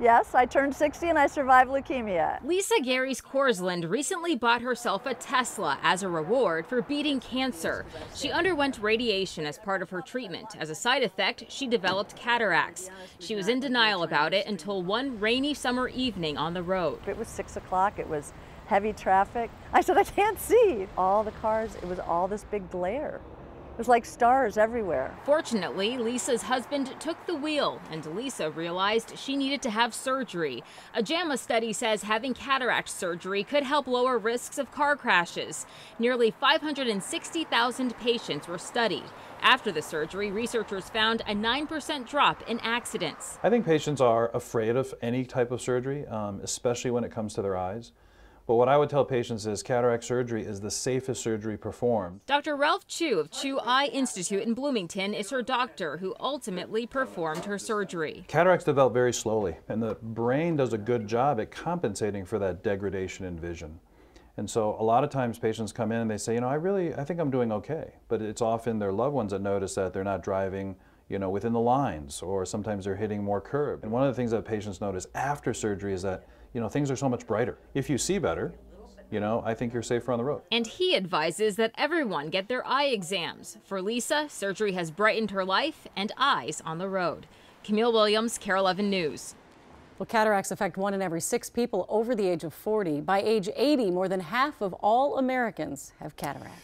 Yes, I turned 60 and I survived leukemia. Lisa Gary's Korsland recently bought herself a Tesla as a reward for beating cancer. She underwent radiation as part of her treatment. As a side effect, she developed cataracts. She was in denial about it until one rainy summer evening on the road. It was 6 o'clock, it was heavy traffic. I said, I can't see. All the cars, it was all this big glare. It was like stars everywhere. Fortunately, Lisa's husband took the wheel, and Lisa realized she needed to have surgery. A JAMA study says having cataract surgery could help lower risks of car crashes. Nearly 560,000 patients were studied. After the surgery, researchers found a 9% drop in accidents. I think patients are afraid of any type of surgery, especially when it comes to their eyes. But what I would tell patients is cataract surgery is the safest surgery performed. Dr. Ralph Chu of Chu Eye Institute in Bloomington is her doctor who ultimately performed her surgery. Cataracts develop very slowly, and the brain does a good job at compensating for that degradation in vision. And so a lot of times patients come in and they say, I think I'm doing okay. But it's often their loved ones that notice that they're not driving within the lines, or sometimes they're hitting more curb. And one of the things that patients notice after surgery is that things are so much brighter. If you see better, I think you're safer on the road. And he advises that everyone get their eye exams. For Lisa, surgery has brightened her life and eyes on the road. Camille Williams, KARE 11 News. Well, cataracts affect 1 in every 6 people over the age of 40. By age 80, more than half of all Americans have cataracts.